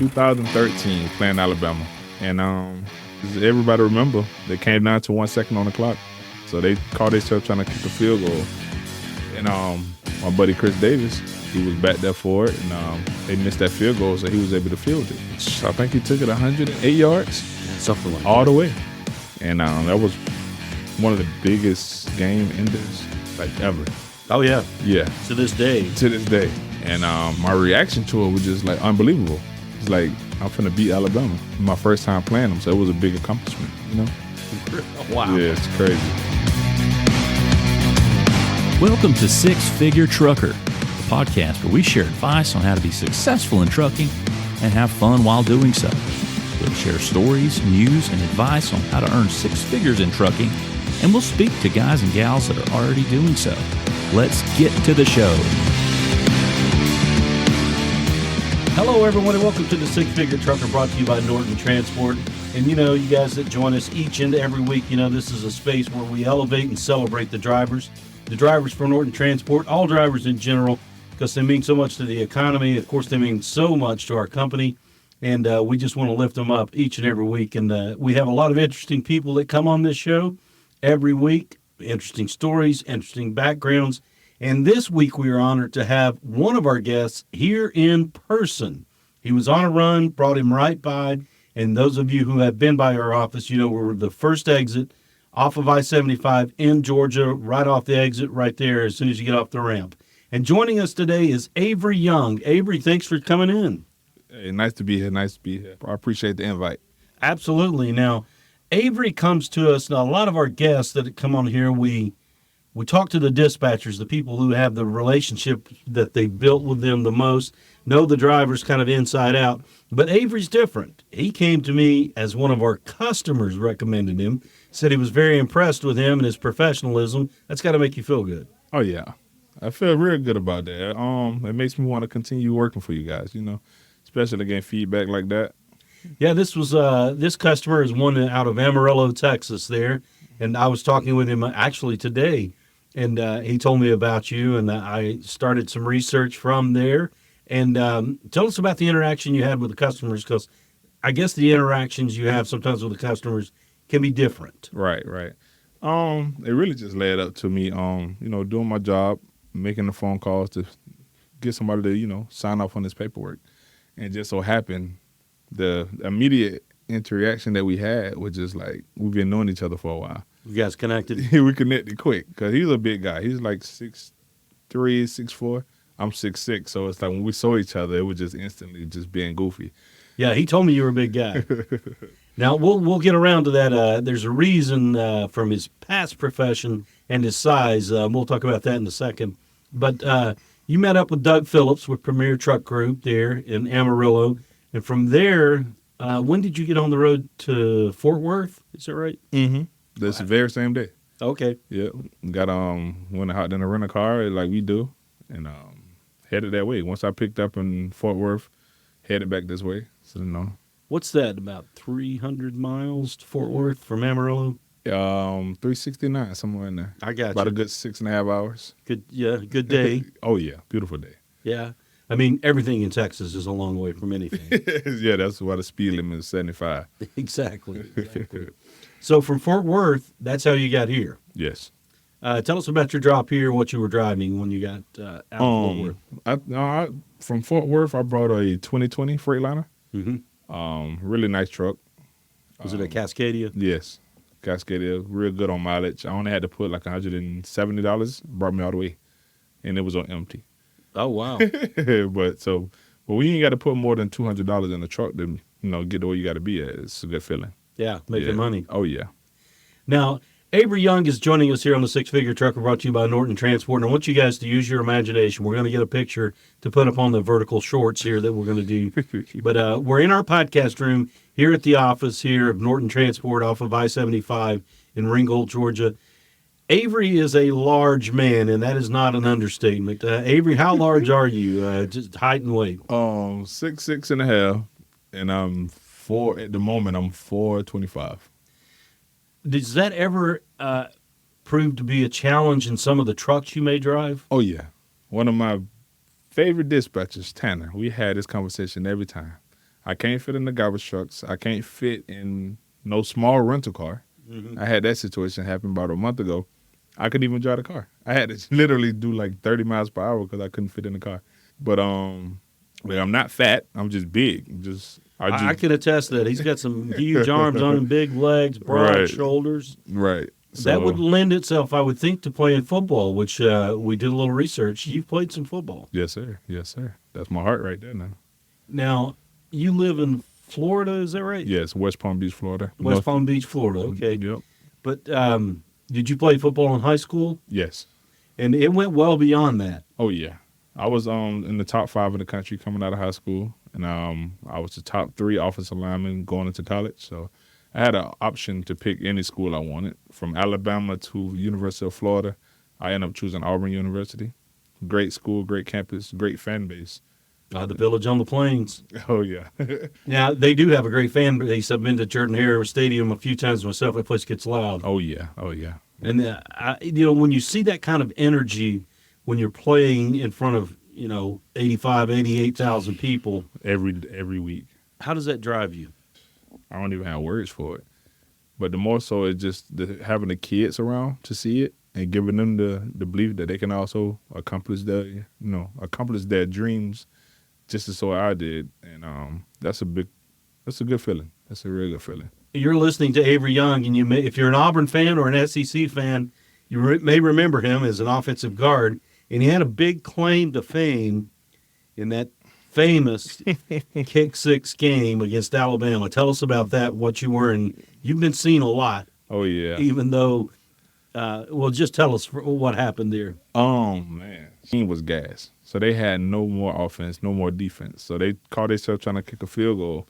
2013, playing Alabama. And everybody remember, they came down to 1 second on the clock. So they called themselves trying to kick a field goal. And my buddy Chris Davis, he was back there for it. And they missed that field goal, so he was able to field it. So I think he took it 108 yards. Something like all the way. And that was one of the biggest game enders ever. Oh, yeah. Yeah. To this day. And my reaction to it was just unbelievable. It's like, I'm finna beat Alabama. My first time playing them, so it was a big accomplishment, you know? Wow. Yeah, it's crazy. Welcome to Six Figure Trucker, the podcast where we share advice on how to be successful in trucking and have fun while doing so. We'll share stories, news, and advice on how to earn six figures in trucking, and we'll speak to guys and gals that are already doing so. Let's get to the show. Hello, everyone, and welcome to the Six Figure Trucker, brought to you by Norton Transport. And you guys that join us each and every week, this is a space where we elevate and celebrate the drivers for Norton Transport, all drivers in general, because they mean so much to the economy. Of course, they mean so much to our company, and we just want to lift them up each and every week. And we have a lot of interesting people that come on this show every week, interesting stories, interesting backgrounds. And this week we are honored to have one of our guests here in person. He was on a run, brought him right by, and those of you who have been by our office, we're the first exit off of I-75 in Georgia, right off the exit right there as soon as you get off the ramp. And joining us today is Avery Young. Avery, thanks for coming in. Hey, nice to be here. I appreciate the invite. Absolutely. Now, Avery comes to us. Now, a lot of our guests that come on here, we talk to the dispatchers, the people who have the relationship that they built with them the most, know the drivers kind of inside out. But Avery's different. He came to me as one of our customers recommended him, said he was very impressed with him and his professionalism. That's got to make you feel good. Oh, yeah. I feel real good about that. It makes me want to continue working for you guys, especially getting feedback like that. Yeah, this customer is one out of Amarillo, Texas there. And I was talking with him actually today. And he told me about you, and I started some research from there. And tell us about the interaction you had with the customers, because I guess the interactions you have sometimes with the customers can be different. Right. It really just led up to me, doing my job, making the phone calls to get somebody to, sign off on this paperwork. And it just so happened the immediate interaction that we had was just like, we've been knowing each other for a while. You guys connected? We connected quick because he's a big guy. He's like 6'3", 6'4". I'm 6'6", so it's like when we saw each other, it was just instantly just being goofy. Yeah, he told me you were a big guy. Now, we'll get around to that. There's a reason from his past profession and his size. We'll talk about that in a second. But you met up with Doug Phillips with Premier Truck Group there in Amarillo. And from there, when did you get on the road to Fort Worth? Is that right? Mm-hmm. That's the very same day. Okay. Yeah. Went out in a rental car like we do and headed that way. Once I picked up in Fort Worth, headed back this way. So, What's that, about 300 miles to Fort Worth from Amarillo? 369, somewhere in there. I got you. About a good 6.5 hours. Good day. Oh, yeah. Beautiful day. Yeah. I mean, everything in Texas is a long way from anything. Yeah, that's why the speed limit is 75. Exactly. So from Fort Worth, that's how you got here. Yes. Tell us about your drop here, what you were driving when you got out of Fort Worth. From Fort Worth, I brought a 2020 Freightliner. Mm-hmm. Really nice truck. Was it a Cascadia? Yes. Cascadia, real good on mileage. I only had to put like $170, brought me all the way, and it was on empty. Oh, wow. But when you ain't got to put more than $200 in the truck to, get to where you got to be at, it's a good feeling. Yeah, making money. Oh, yeah. Now, Avery Young is joining us here on the Six Figure Trucker, brought to you by Norton Transport. And I want you guys to use your imagination. We're going to get a picture to put up on the vertical shorts here that we're going to do. But we're in our podcast room here at the office here of Norton Transport off of I-75 in Ringgold, Georgia. Avery is a large man, and that is not an understatement. Avery, how large are you, just height and weight? 6'6.5", and at the moment, I'm 425. Does that ever prove to be a challenge in some of the trucks you may drive? Oh, yeah. One of my favorite dispatchers, Tanner, we had this conversation every time. I can't fit in the garbage trucks. I can't fit in no small rental car. I had that situation happen about a month ago. I couldn't even drive the car. I had to literally do like 30 miles per hour because I couldn't fit in the car. But like, I'm not fat. I'm just big. I can attest to that. He's got some huge arms on him, big legs, broad Right. shoulders. Right. That would lend itself, I would think, to playing football, which we did a little research. You've played some football. Yes, sir. Yes, sir. That's my heart right there now. Now, you live in Florida, is that right? Yes, West Palm Beach, Florida. West Palm Beach, Florida. Okay. Yep. But did you play football in high school? Yes. And it went well beyond that. Oh, yeah. I was in the top 5 in the country coming out of high school, and I was the top 3 offensive lineman going into college. So I had an option to pick any school I wanted, from Alabama to University of Florida. I ended up choosing Auburn University. Great school, great campus, great fan base. The Village on the Plains. Oh, yeah. Now, they do have a great fan base. I've been to Jordan-Hare Stadium a few times myself. That place gets loud. Oh, yeah. Oh, yeah. And, when you see that kind of energy when you're playing in front of, 85, 88,000 people. Every week. How does that drive you? I don't even have words for it. But the more so it's just having the kids around to see it and giving them the belief that they can also accomplish their dreams just as so I did. And that's a good feeling. That's a real good feeling. You're listening to Avery Young, and if you're an Auburn fan or an SEC fan, you may remember him as an offensive guard, and he had a big claim to fame in that famous kick six game against Alabama. Tell us about that, what you were, and you've been seen a lot. Oh, yeah. Even though, just tell us what happened there. Oh, man. Team was gas. So they had no more offense, no more defense. So they caught themselves trying to kick a field goal.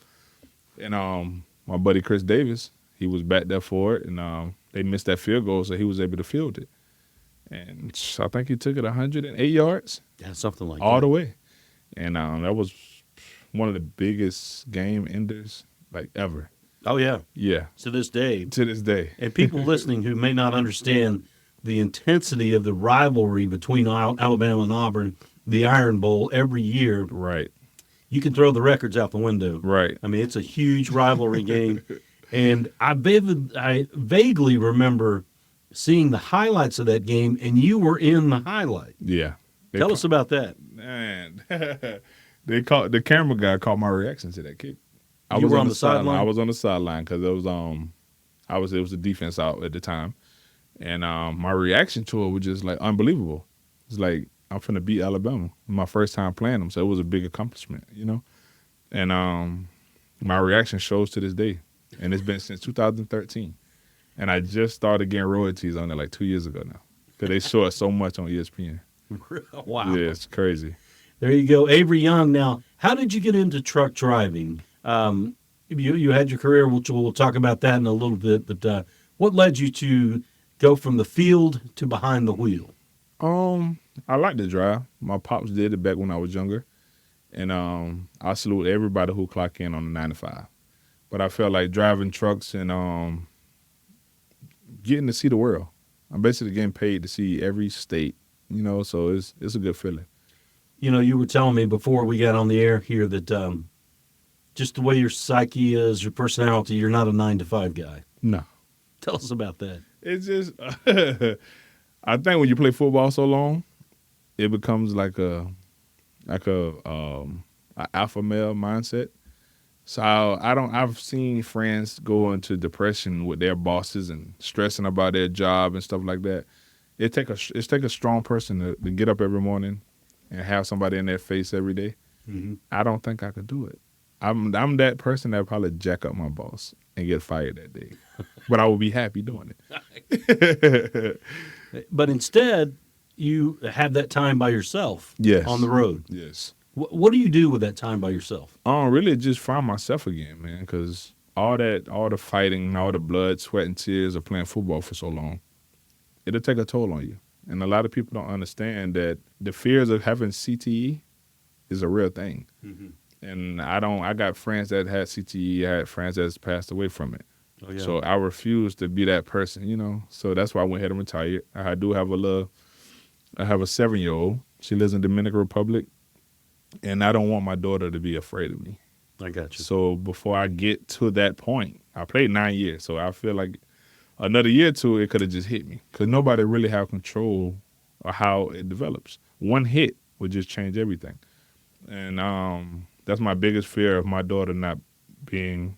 And my buddy Chris Davis, he was back there for it, and they missed that field goal, so he was able to field it. And I think he took it 108 yards. Yeah, something like all that. the way. And that was one of the biggest game enders, like, ever. Oh, yeah. Yeah. To this day. To this day. And people listening who may not understand the intensity of the rivalry between Alabama and Auburn, the Iron Bowl, every year. Right. You can throw the records out the window. Right. I mean, it's a huge rivalry game. And I vaguely remember seeing the highlights of that game, and you were in the highlight. Yeah. Tell us about that. Man. The camera guy caught my reaction to that kick. You were on the sideline? I was on the sideline because it was the defense out at the time. And my reaction to it was just like unbelievable. It's like, I'm finna beat Alabama. My first time playing them, so it was a big accomplishment, And my reaction shows to this day. And it's been since 2013. And I just started getting royalties on it like 2 years ago now. Because they show it so much on ESPN. Wow. Yeah, it's crazy. There you go. Avery Young. Now, how did you get into truck driving? You had your career, which we'll talk about that in a little bit, but what led you to go from the field to behind the wheel? I like to drive. My pops did it back when I was younger. And I salute everybody who clock in on the 9 to 5. But I felt like driving trucks and getting to see the world. I'm basically getting paid to see every state, so it's a good feeling. You were telling me before we got on the air here that just the way your psyche is, your personality, you're not a 9 to 5 guy. No. Tell us about that. It's just, I think when you play football so long, it becomes like a alpha male mindset. So I've seen friends go into depression with their bosses and stressing about their job and stuff like that. It take a strong person to get up every morning and have somebody in their face every day. Mm-hmm. I don't think I could do it. I'm that person that probably jack up my boss and get fired that day. But I would be happy doing it. But instead, you have that time by yourself. Yes. On the road. Yes. What do you do with that time by yourself? Really just find myself again, man, because all the fighting, all the blood, sweat, and tears of playing football for so long, it'll take a toll on you. And a lot of people don't understand that the fears of having CTE is a real thing. Mm-hmm. And I got friends that had CTE, I had friends that's passed away from it. Oh, yeah. So I refuse to be that person, So that's why I went ahead and retired. I have a 7-year-old. She lives in Dominican Republic. And I don't want my daughter to be afraid of me. I got you. So before I get to that point, I played 9 years. So I feel like another year or two, it could have just hit me because nobody really have control of how it develops. One hit would just change everything. And that's my biggest fear of my daughter not being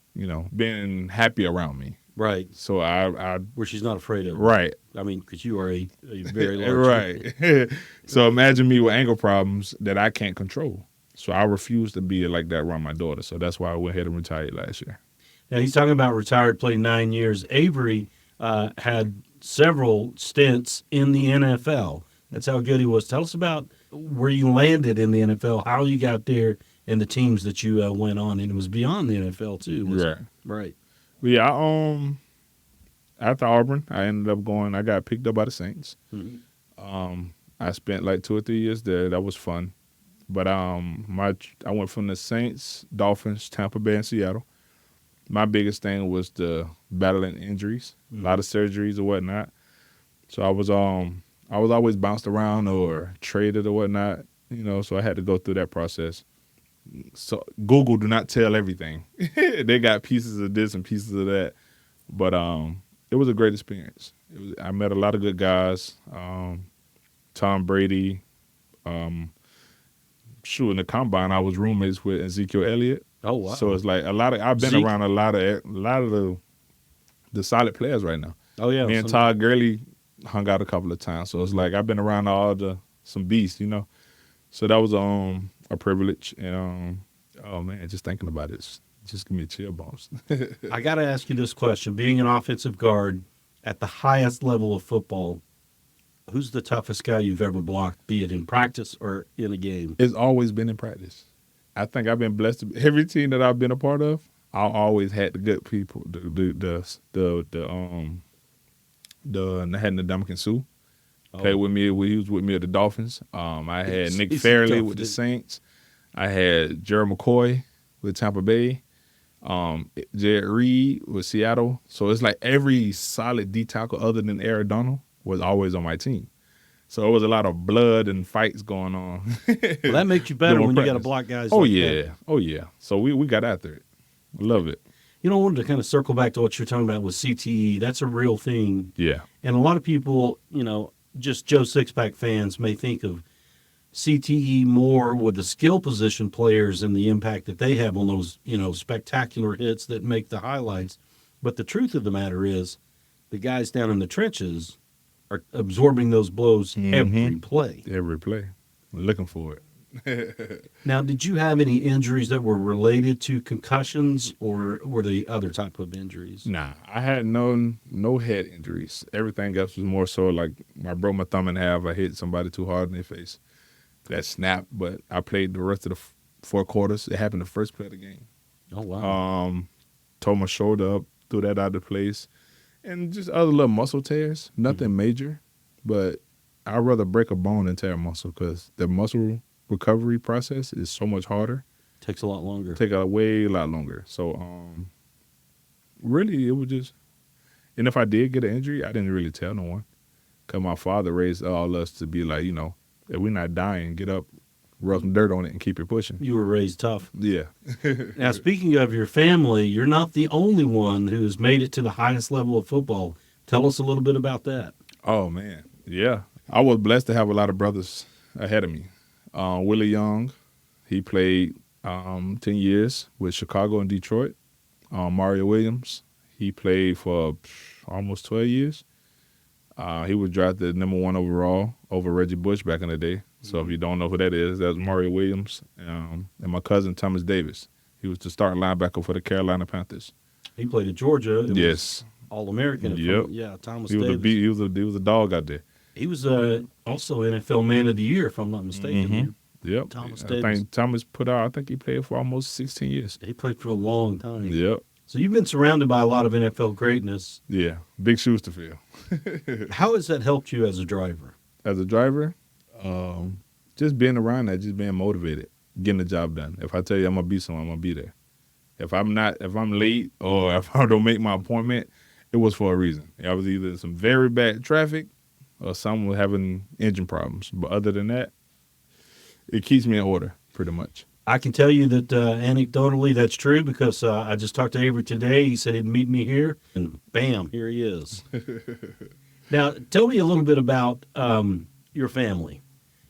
happy around me. Right. So I where she's not afraid of it. Right. I mean, because you are a very large right. So imagine me with anger problems that I can't control. So I refuse to be like that around my daughter. So that's why I went ahead and retired last year. Now, he's talking about retired, played 9 years. Avery had several stints in the NFL. That's how good he was. Tell us about where you landed in the NFL, how you got there, and the teams that you went on. And it was beyond the NFL, too. Right. Right. But yeah, after Auburn, I got picked up by the Saints. Mm-hmm. I spent like 2 or 3 years there. That was fun. But I went from the Saints, Dolphins, Tampa Bay, and Seattle. My biggest thing was the battling injuries, a lot of surgeries or whatnot. So I was always bounced around or traded or whatnot, so I had to go through that process. So Google do not tell everything. They got pieces of this and pieces of that. But it was a great experience. I met a lot of good guys. Tom Brady. In the combine, I was roommates with Ezekiel Elliott. Oh wow! So it's like I've been around a lot of the solid players right now. Oh yeah. Me and Todd Gurley hung out a couple of times. So it's like I've been around some beasts, So that was a privilege. And oh man, just thinking about it, just give me chill bumps. I got to ask you this question: being an offensive guard at the highest level of football, who's the toughest guy you've ever blocked, be it in practice or in a game? It's always been in practice. I think I've been blessed. Every team that I've been a part of, I always had the good people. The Ndamukong Suh played with me. He was with me at the Dolphins. I had Nick Fairley with the Saints. I had Gerald McCoy with Tampa Bay. Jared Reed with Seattle. So it's like every solid D tackle other than Aaron Donald was always on my team. So it was a lot of blood and fights going on. Well, that makes you better when you got to block guys like that. Oh, yeah. So we got after it. Love it. I wanted to kind of circle back to what you're talking about with CTE. That's a real thing. Yeah. And a lot of people, just Joe Sixpack fans may think of CTE more with the skill position players and the impact that they have on those, spectacular hits that make the highlights. But the truth of the matter is the guys down in the trenches are absorbing those blows every play. Every play. We're looking for it. Now, did you have any injuries that were related to concussions, or were they other type of injuries? Nah, I had no head injuries. Everything else was more so like I broke my thumb in half. I hit somebody too hard in their face. That snapped, but I played the rest of the 4 quarters. It happened the first play of the game. Oh, wow. Tore my shoulder up, threw that out of place. And just other little muscle tears, nothing major, but I'd rather break a bone than tear a muscle because the muscle recovery process is so much harder. Takes a lot longer. Take a way lot longer. So really it was just, and if I did get an injury, I didn't really tell no one because my father raised all us to be like, if we're not dying, get up, rub some dirt on it and keep it pushing. You were raised tough. Yeah. Now, speaking of your family, you're not the only one who's made it to the highest level of football. Tell us a little bit about that. Oh, man. Yeah. I was blessed to have a lot of brothers ahead of me. Willie Young, he played 10 years with Chicago and Detroit. Mario Williams, he played for almost 12 years. He was drafted #1 overall over Reggie Bush back in the day. So if you don't know who that is, that's Mario Williams. And my cousin, Thomas Davis. He was the starting linebacker for the Carolina Panthers. He played at Georgia. Yes. All-American. Yep. Yeah, Thomas Davis. He was a dog out there. He was also NFL Man of the Year, if I'm not mistaken. Yep. Thomas I Davis. think Thomas I think he played for almost 16 years. He played for a long time. Yep. So you've been surrounded by a lot of NFL greatness. Yeah. Big shoes to fill. How has that helped you as a driver? As a driver, just being around that, just being motivated, getting the job done. If I tell you I'm going to be somewhere, I'm going to be there. If I'm late or if I don't make my appointment, it was for a reason. I was either in some very bad traffic or someone having engine problems. But other than that, it keeps me in order pretty much. I can tell you that anecdotally that's true because I just talked to Avery today. He said he'd meet me here, and bam, here he is. Now, tell me a little bit about your family.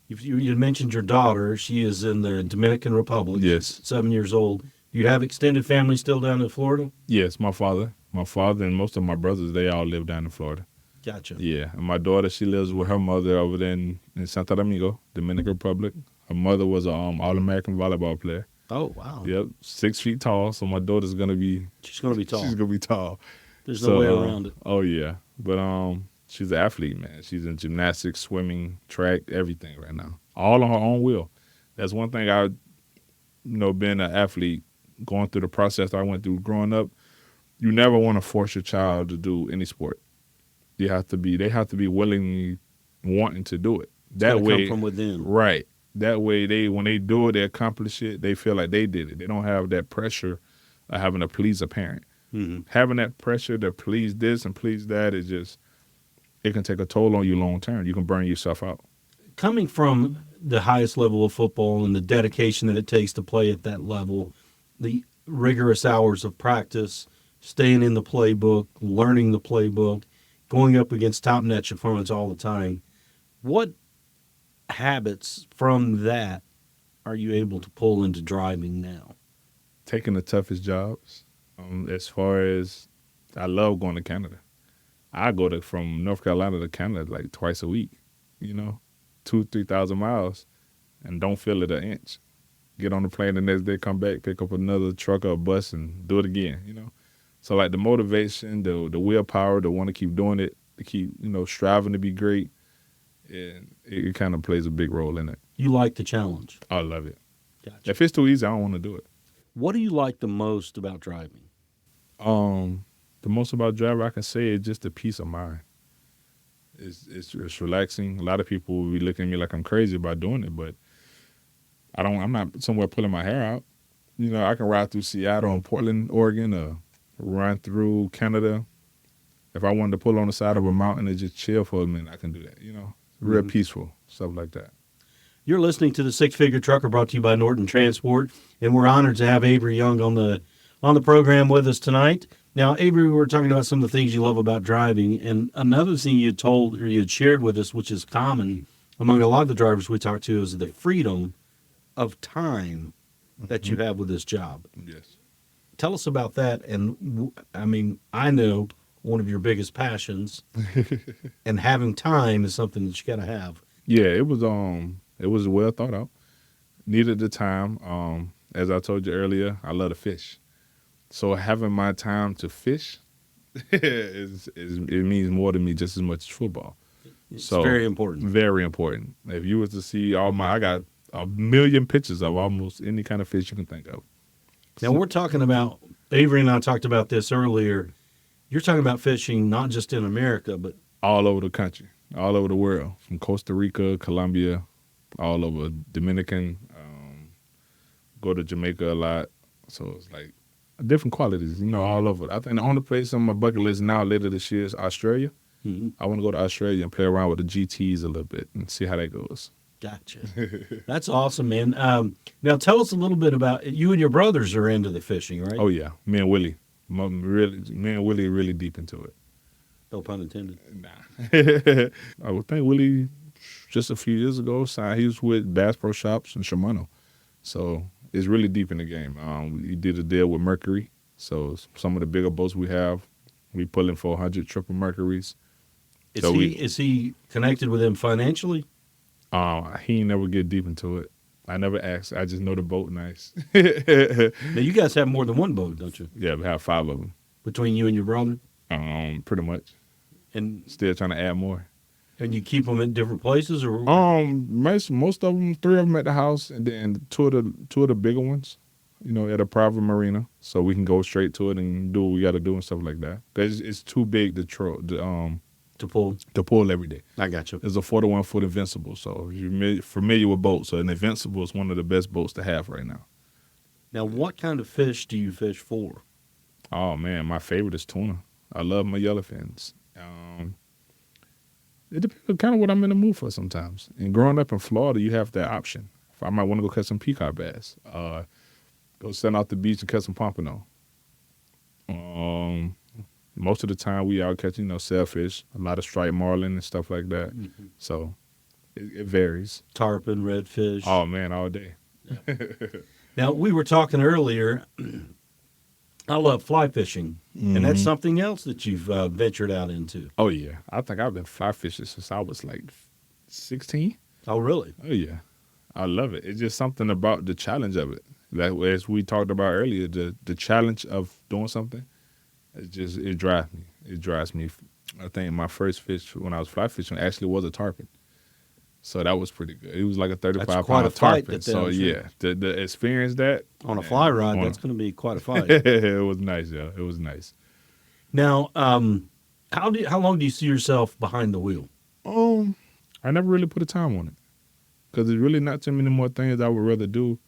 You mentioned your daughter. She is in the Dominican Republic. Yes. 7 years old. You have extended family still down in Florida? Yes, my father and most of my brothers, they all live down in Florida. Gotcha. Yeah, and my daughter, she lives with her mother over there in Santo Domingo, Dominican Republic. Her mother was an All-American volleyball player. Oh, wow. Yep, 6 feet tall, so my daughter's going to be... She's going to be tall. She's going to be tall. There's no way around it. Oh, yeah. But she's an athlete, man. She's in gymnastics, swimming, track, everything right now. All on her own will. That's one thing being an athlete, going through the process I went through growing up, you never want to force your child to do any sport. They have to be willingly wanting to do it. That way, come from within. Right. That way, when they do it, they accomplish it, they feel like they did it. They don't have that pressure of having to please a parent. Mm-hmm. Having that pressure to please this and please that is just, it can take a toll on you long term. You can burn yourself out. Coming from the highest level of football and the dedication that it takes to play at that level, the rigorous hours of practice, staying in the playbook, learning the playbook, going up against top-notch opponents all the time, what habits from that are you able to pull into driving now? Taking the toughest jobs. As far as, I love going to Canada. I go from North Carolina to Canada like twice a week, 2,000-3,000 miles, and don't feel it an inch. Get on the plane the next day, come back, pick up another truck or a bus and do it again, So like the motivation, the willpower, to want to keep doing it, to keep, striving to be great, and it kind of plays a big role in it. You like the challenge? I love it. Gotcha. If it's too easy, I don't want to do it. What do you like the most about driving? The most about driving I can say is just the peace of mind. It's relaxing. A lot of people will be looking at me like I'm crazy about doing it, but I'm not somewhere pulling my hair out. I can ride through Seattle and Portland, Oregon, or run through Canada. If I wanted to pull on the side of a mountain and just chill for a minute, I can do that. Real peaceful, stuff like that. You're listening to the Six Figure Trucker, brought to you by Norton Transport, and we're honored to have Avery Young on the program with us tonight. Now, Avery, we were talking about some of the things you love about driving, and another thing you had shared with us, which is common among a lot of the drivers we talk to, is the freedom of time that you have with this job. Yes. Tell us about that. And I know one of your biggest passions, and having time is something that you got to have. Yeah, it was well thought out. Needed the time. As I told you earlier, I love to fish. So having my time to fish it means more to me just as much as football. It's very important. Very important. If you was to see I got 1 million pictures of almost any kind of fish you can think of. Now we're talking about, Avery and I talked about this earlier. You're talking about fishing not just in America, but all over the country, all over the world, from Costa Rica, Colombia, all over Dominican, go to Jamaica a lot. So it's like different qualities, all over. I think the only place on my bucket list now later this year is Australia. Mm-hmm. I want to go to Australia and play around with the GTs a little bit and see how that goes. Gotcha. That's awesome, man. Now tell us a little bit about, you and your brothers are into the fishing, right? Oh, yeah. Me and Willie. Me and Willie are really deep into it. No pun intended. Nah. I would think Willie, just a few years ago, he was with Bass Pro Shops in Shimano. So it's really deep in the game. We did a deal with Mercury. So some of the bigger boats we have, we pulling 400 triple Mercuries. Is he connected with them financially? He ain't never get deep into it. I never asked. I just know the boat nice. Now, you guys have more than one boat, don't you? Yeah, we have 5 of them. Between you and your brother? Pretty much. And still trying to add more. And you keep them in different places, or? Most of them, 3 of them at the house, and then two of the bigger ones, at a private marina, so we can go straight to it and do what we got to do and stuff like that. Because it's too big to pull every day. I got you. It's a 41-foot Invincible, so if you're familiar with boats, so an Invincible is one of the best boats to have right now. Now, what kind of fish do you fish for? Oh man, my favorite is tuna. I love my yellowfins. It depends on kind of what I'm in the mood for sometimes. And growing up in Florida, you have that option. I might want to go catch some peacock bass. Go send out the beach and catch some pompano. Most of the time we out catching, sailfish, a lot of striped marlin and stuff like that. Mm-hmm. So it varies. Tarpon, redfish. Oh man, all day. Yeah. Now we were talking earlier. I love fly fishing, and that's something else that you've ventured out into. Oh yeah, I think I've been fly fishing since I was like 16. Oh really? Oh yeah, I love it. It's just something about the challenge of it. Like as we talked about earlier, the challenge of doing something. It drives me. It drives me. I think my first fish when I was fly fishing actually was a tarpon. So that was pretty good. It was like a 35-pound tarpon. So yeah, the experience that on a fly rod, that's going to be quite a fight. It was nice, yeah. It was nice. Now, how long do you see yourself behind the wheel? I never really put a time on it because there's really not too many more things I would rather do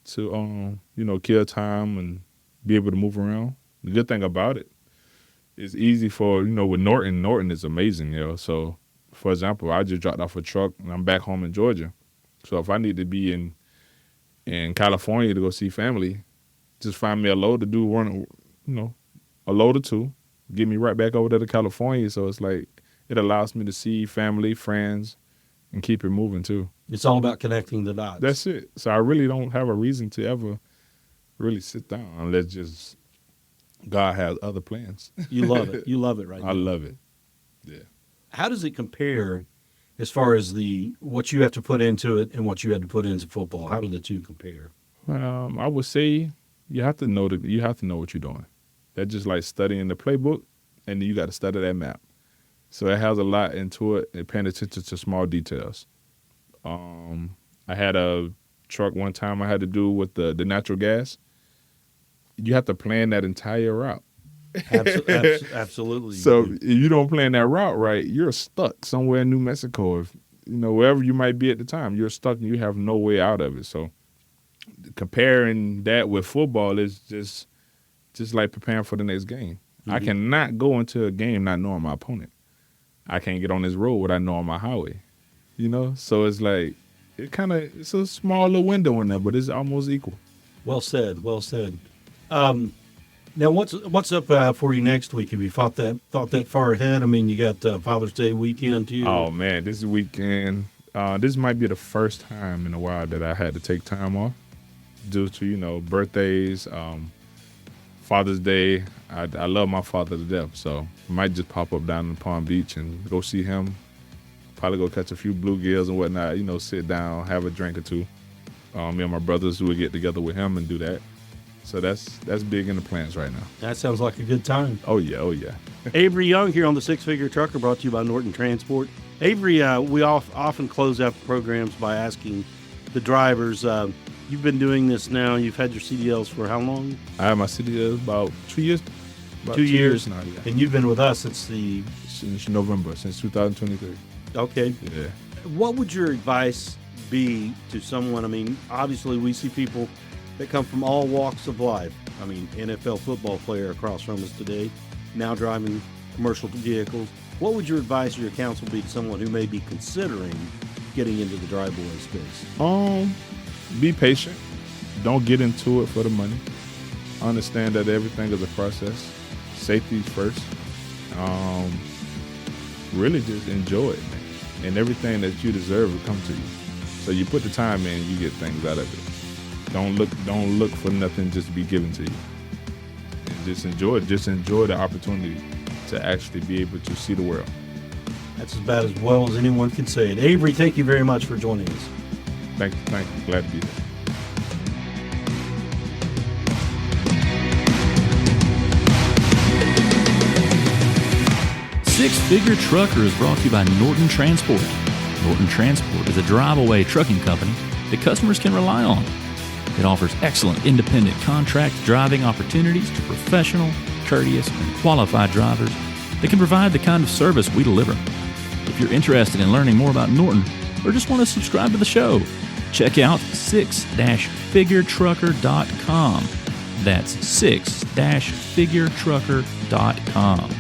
to kill time and be able to move around. The good thing about it, it's easy for, with Norton. Norton is amazing, So, for example, I just dropped off a truck and I'm back home in Georgia. So if I need to be in California to go see family, just find me a load to do one, a load or two, get me right back over there to California. So it's like it allows me to see family, friends, and keep it moving too. It's all about connecting the dots. That's it. So I really don't have a reason to ever really sit down unless just God has other plans. You love it. You love it right now. I love it. Yeah. How does it compare as far as what you have to put into it and what you had to put into football? How do the two compare? I would say you have to know what you're doing. That's just like studying the playbook, and then you got to study that map. So it has a lot into it and paying attention to small details. I had a truck one time I had to do with the natural gas. You have to plan that entire route. Absolutely. So if you don't plan that route right, you're stuck somewhere in New Mexico. If wherever you might be at the time, you're stuck and you have no way out of it. So comparing that with football is just like preparing for the next game. Mm-hmm. I cannot go into a game not knowing my opponent. I can't get on this road without knowing my highway. So it's like it's a small little window in there, but it's almost equal. Well said. Well said. Now, what's up for you next week? Have you thought that far ahead? I mean, you got Father's Day weekend too. Oh man, this weekend, this might be the first time in a while that I had to take time off due to birthdays, Father's Day. I love my father to death, so I might just pop up down in Palm Beach and go see him. Probably go catch a few bluegills and whatnot. Sit down, have a drink or two. Me and my brothers will get together with him and do that. So that's big in the plans right now. That sounds like a good time. Oh, yeah. Avery Young here on the Six Figure Trucker, brought to you by Norton Transport. Avery, we often close out the programs by asking the drivers, you've been doing this now, you've had your CDLs for how long? I have my CDLs about 2 years. About 2 years now, yeah. And you've been with us since November, since 2023. Okay. Yeah. What would your advice be to someone? I mean, obviously we see people that come from all walks of life. I mean, NFL football player across from us today, now driving commercial vehicles. What would your advice or your counsel be to someone who may be considering getting into the Driveaway space? Be patient. Don't get into it for the money. Understand that everything is a process. Safety first. Really just enjoy it, man. And everything that you deserve will come to you. So you put the time in, you get things out of it. Don't look for nothing just to be given to you. And just enjoy it. Just enjoy the opportunity to actually be able to see the world. That's about as well as anyone can say it. Avery, thank you very much for joining us. Thank you. Glad to be there. Six Figure Trucker is brought to you by Norton Transport. Norton Transport is a drive-away trucking company that customers can rely on. It offers excellent independent contract driving opportunities to professional, courteous, and qualified drivers that can provide the kind of service we deliver. If you're interested in learning more about Norton or just want to subscribe to the show, check out 6-figuretrucker.com. That's 6-figuretrucker.com.